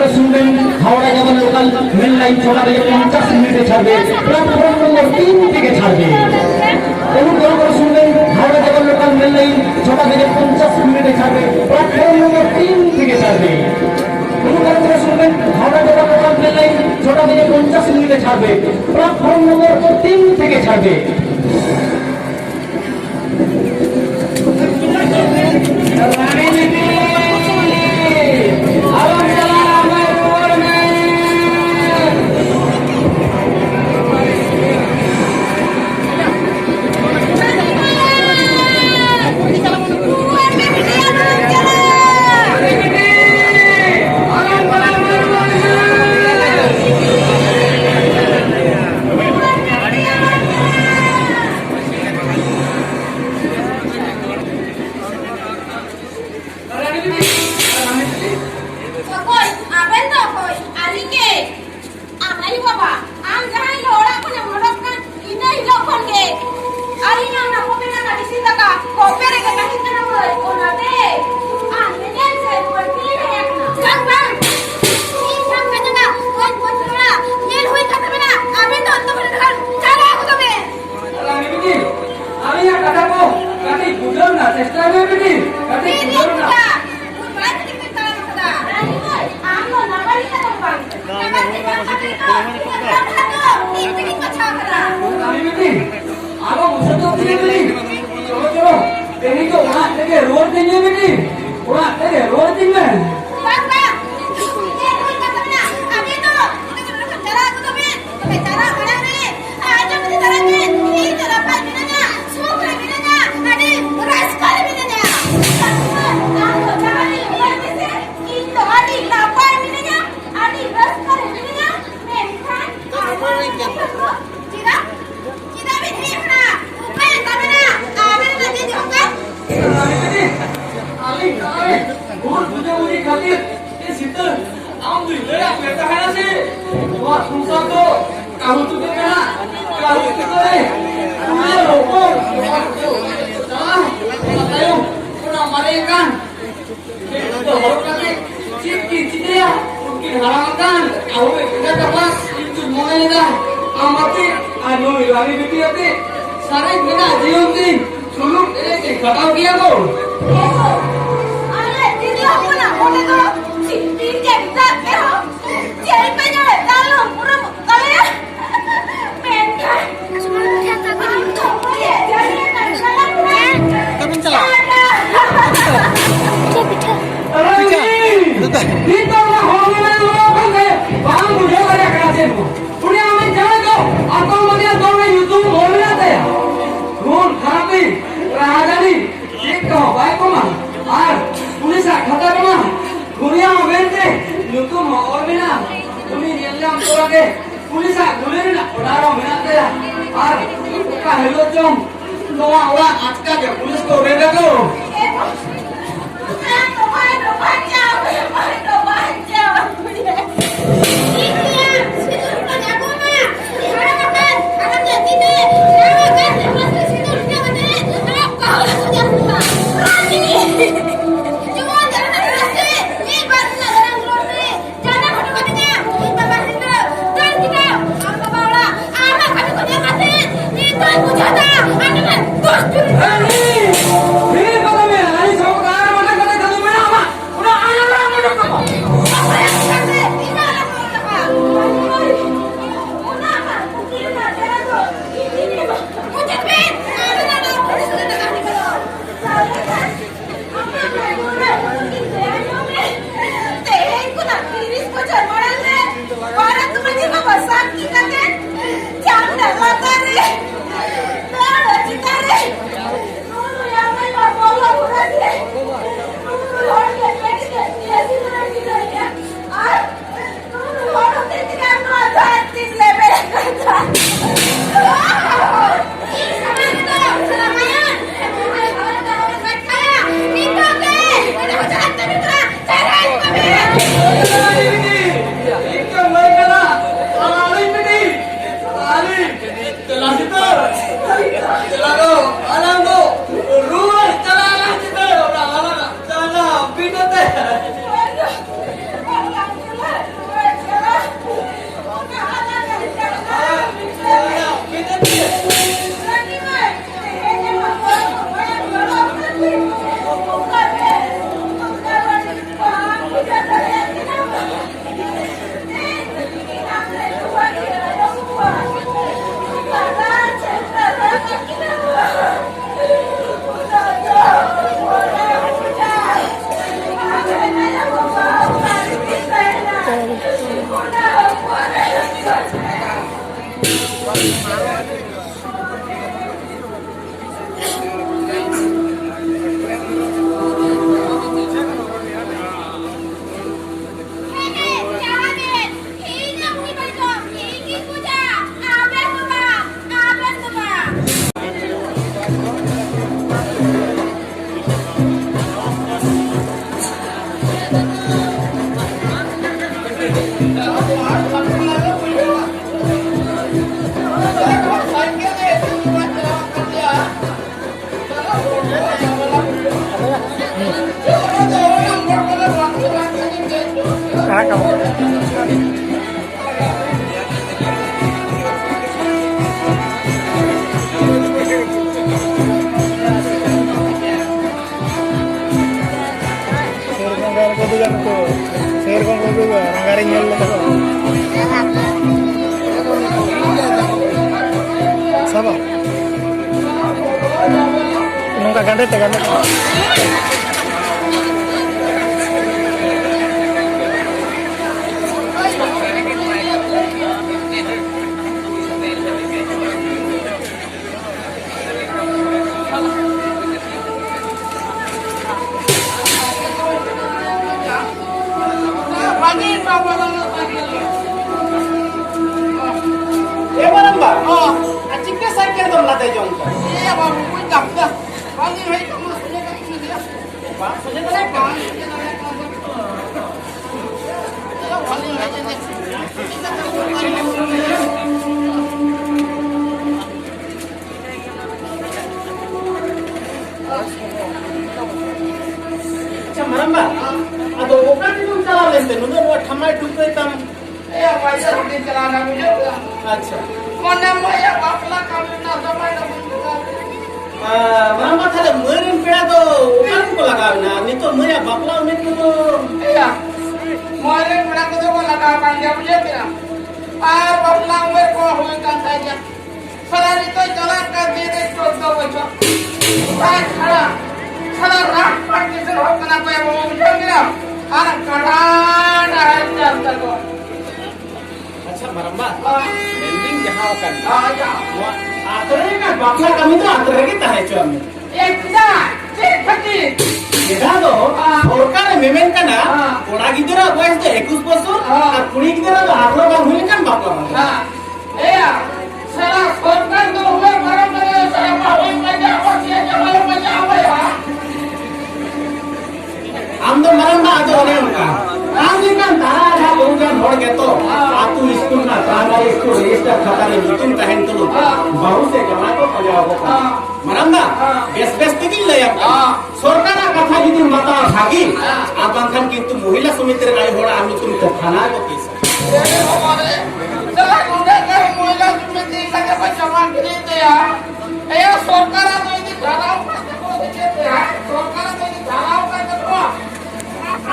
করে শুনবেন হাওড়া যাওয়ার লোকাল মেন লাইন 6টা বেজে 50 মিনিটে ছাড়বে, প্ল্যাটফর্ম নম্বর 3 থেকে ছাড়বে। অনুগ্রহ করে শুনবেন হাওড়া যাওয়ার লোকাল মেন লাইন 6টা বেজে 50 মিনিটে ছাড়বে, প্ল্যাটফর্ম নম্বর 3 থেকে ছাড়বে। অনুগ্রহ করে শুনবেন হাওড়া যাওয়ার লোকাল মেন লাইন 6টা বেজে 50 মিনিটে ছাড়বে, প্ল্যাটফর্ম নম্বর 3 থেকে ছাড়বে। Hey! nunca ganti tegan Maramba, atau bukan itu cara lente, nuno buat hamai tupai tam. Ya, पैसा रोटी चलाना मुझे अच्छा mana maya bapla kami na sampai na bunga Maramba thale merin peda to bukan ko lagaw na, nito meya bapla unik to. iya mare pura ko to laga kan dia मुझे kira bapla umur ko hoy kan saja sarari to jalan ka de de 14 bachor khara khara rak partition ho kana ko मुझे kira ara kadana hai jasta ko अच्छा Maramba, mending jahau kan. ya Aturannya kan bapla kami tuh aturan kita hai cuami. ekda cekati Kita tuh, सरकार मेमेन का ना, कोड़ा गिदरा बयस तो 21 बছর, আর কুড়ি गिदरा तो 18 বার হইলে কান বাপলা মানে। iya salah sorkan to umur barang bare saya bawa aja apa dia jalan aja apa ya आम तो Maramba आतो होने उनका। आम kan तारा आधा बहुजन होड़ के तो, आतु स्कूल ना प्राइमरी स्कूल रजिस्टर खाता रे मीटिंग तहन तो बहु से गवा को पजाओ को। Maramba, बेस तिगिल ले आप। सरकार कथा যদি মাতা থাকি আবাঙ্কান কিন্তু মহিলা সমিতির গায়ে হোড়া আমি তুমি তো থানা को case ini hore salah udah kan mulai sumiti lagi macam gitu ya ya sorkan itu ini jalan ko dite ya sorkan itu ini jalan ko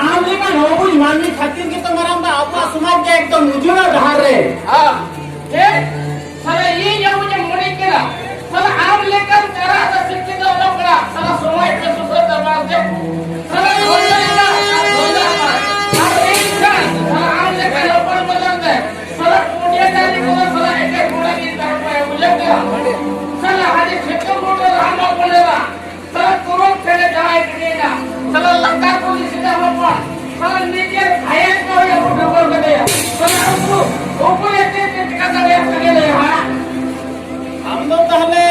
आमले का नौबुज माननी खातिर की तो Maramba आपका समाज के एकदम उजड़ा ढार रे salah ini yang punya murid kira salah am lekan cara ada sikit orang kira salah semua itu susah terbaca salah ini salah am lekan orang berjalan salah kemudian dari kalau salah ekor mulai di tangan mulia kira salah hari sikit muda hamba boleh lah salah turun kena jahit kena salah langkah polisi dah apa salah media ayat kau yang berdoa kepada salah aku itu kata dia sekali ya हम तो पहले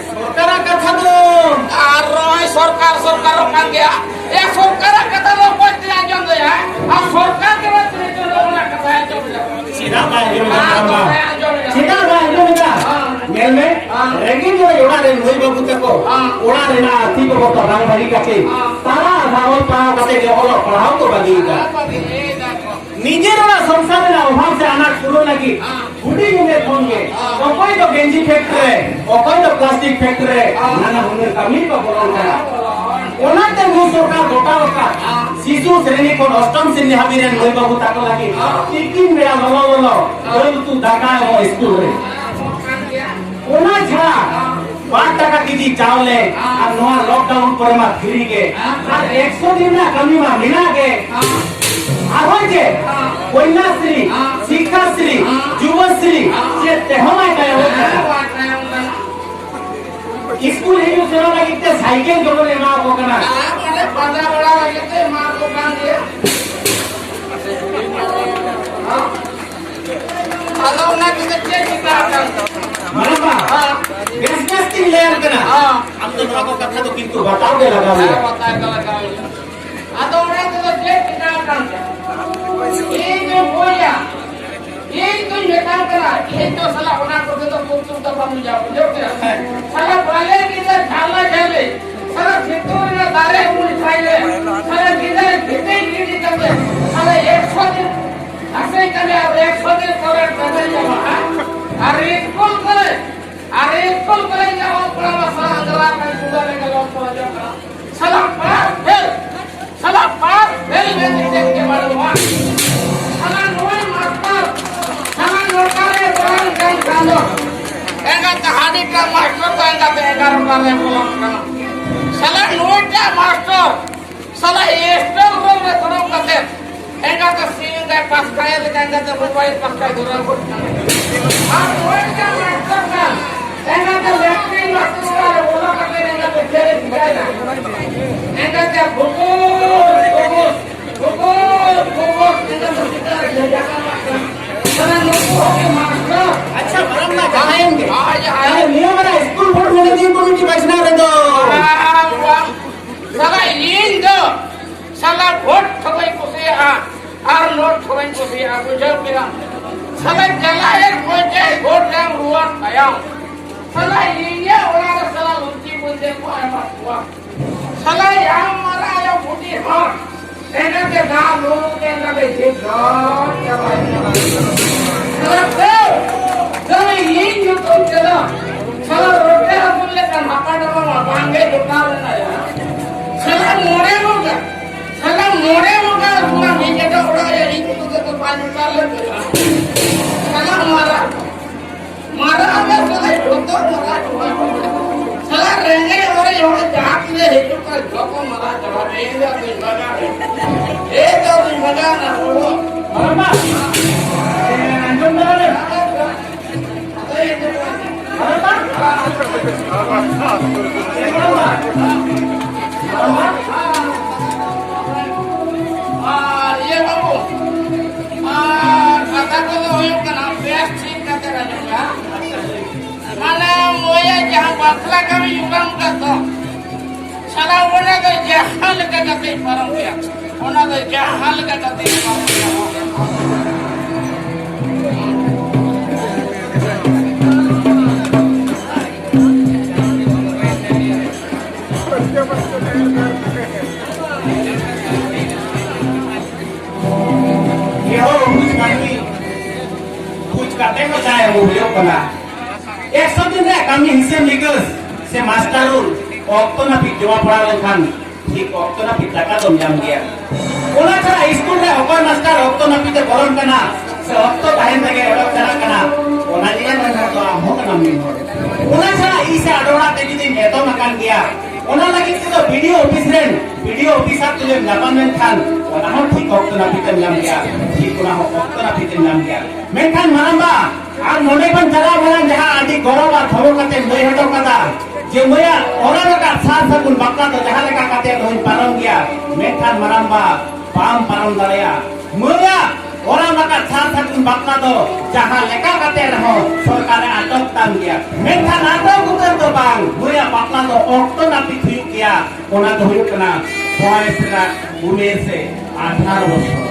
सरकार कथा तो Aroy सरकार kan dia ya सरकार kata lo buat dia jom ya सरकार के बात नहीं तो लोग ना कथा है जम सीधा बाहर Maramba सीधा बाहर बेटा मेल में रेगिंग जो योड़ा रे नई बाबू तको ओड़ा रे ना आती को तो रंग भरी काके तारा धावल पाव काते के होलो पढ़ाओ तो बगीगा নিজের ওরা সংসারের অভাব से আনা শুরু নাকি বুড়ি গুনে ফোনগে অকই তো গেঞ্জি ফ্যাক্টরি অকই তো প্লাস্টিক ফ্যাক্টরি নানা হুনের কামি তো বলন না ওনাতে মু সরকার গোটা গোটা শিশু শ্রেণী কোন অষ্টম শ্রেণী হাবিরেন নই বাবু তাকো লাগি টিকিন মেয়া বলো বলো ওই তু ঢাকা স্কুল রে ওনা ছাড়া 5 টাকা কেজি চাউলে আর নোয়া লকডাউন পরে মা ফ্রি কে আর 100 দিন না কমি মা মিনা के আহোকে কন্যাশ্রী শিক্ষাশ্রী যুবশ্রী সে তেহমায় গায় স্কুল হিজু সেরা লাগিতে সাইকেল জগলে মা বকনা ada pada bala lagi tu mak ko kan dia kalau nak kita cek kita akan Maramba business की लेयर कना हम तो को कथा तो किंतु बताओ दे लगा saya bata kalau kau atau orang tu cek kita akan ini boya ini tu metal kena itu salah orang ko tu kutu tu kamu jawab jawab salah balik kita salah jale salah fitur na dare umur পাইলে সারা নিজের ভিতেই গিয়ে যাবে সারা 100 দিন আসে কালে আর 100 দিন পরে বেঁচে যাবো আর স্কুল করে যাওয়ার পর আমার সারা আন্দোলন সুদারে গেল সালা পার ফেল দেখতে পারবো সালা নয় মাস্টার সালা নরকারে বলার গান গালো এগাতে হাডিটা মাস্টার তো এগাতে 11টা রে বলার গান সালা নয়টা মাস্টার সালা স্টেল করে ধরো কাছে এগাতে সিঙ্গে পাস খায় এগাতে মোবাইল পাস খায় ধরে করতে আর নয়টা মাস্টার না এগাতে ল্যাট্রিন মাস্টার বলা কাছে এগাতে ছেড়ে দিয় না এগাতে अच्छा बरम ना कहाएंगे अरे नियो मेरा स्कूल बोर्ड मैनेजिंग कमेटी बैठना रे दो साला इंदो साला वोट थबाई कोसे আর নোট থবাই কোसे বুঝাও কিনা সালা জলায়ের মধ্যে ভোট দাম রুয়ার আয়াম সালা ইয়া ওরা সালা লুচি বলতে পায় মাসুয়া সালা ইয়াম মারা আয়া ফুটি হর এনাকে না লোকে না দেখে গর জবাই সালা তুমি ইন ইউটিউব চলো সালা রোটে বললে কা মাপা ডবা ভাঙে দোকান না সালা মোড়ে মোগা পুরা নিজেটা ওরা এই তো পানি চালে সালা মারা আগে সালা ঢোতো মারা সালা রেঙ্গে ওরে ওরে জাতলে হেতু করে ঢোকো মারা যাবে এই তো মজা না বলো বাবা अंजन दादा ये बाबू kata ko hoyo kana best thing kata raja mana moya jang bakla kami yugam kato sala ona ko jahal ka kate param dia ona ko jahal ka kate param dia Tengok saya mau beliau pernah. Sebenarnya kami hisap ligas, se masterul, waktu napi jawab perawan kan, ঠিক waktu napi taka dom jam dia. Olah cara school re okor master waktu napi te boron kana, se waktu tahen lagi orang cara kana. Olah dia mana tu amu kana min. Olah cara isi adora te jadi meto makan dia. Olah lagi tu video officer tu le napamen kan. Olah hon ঠিক waktu napi te jam dia. ঠিক olah waktu napi te jam dia. Menkan maramba আর মনে কোন জায়গা বলেন যাহা আদি গরম আর খবর কাতে লই হটো কথা যে ময়া ওরাকা সাত সাগুন বাক্কা তো যাহা লেখা কাতে লই পারম গিয়া মেখান মারাম্বা পাম পারম দাঁড়িয়া ময়া ওরাকা সাত সাগুন বাক্কা তো যাহা লেখা কাতে রহ সরকারে আটক তাম গিয়া মেখান আটক উতর তো বাং ময়া বাক্কা তো অক্ত নাপি থুই গিয়া ওনা তো হইও না বয়স রা 19 18 বছর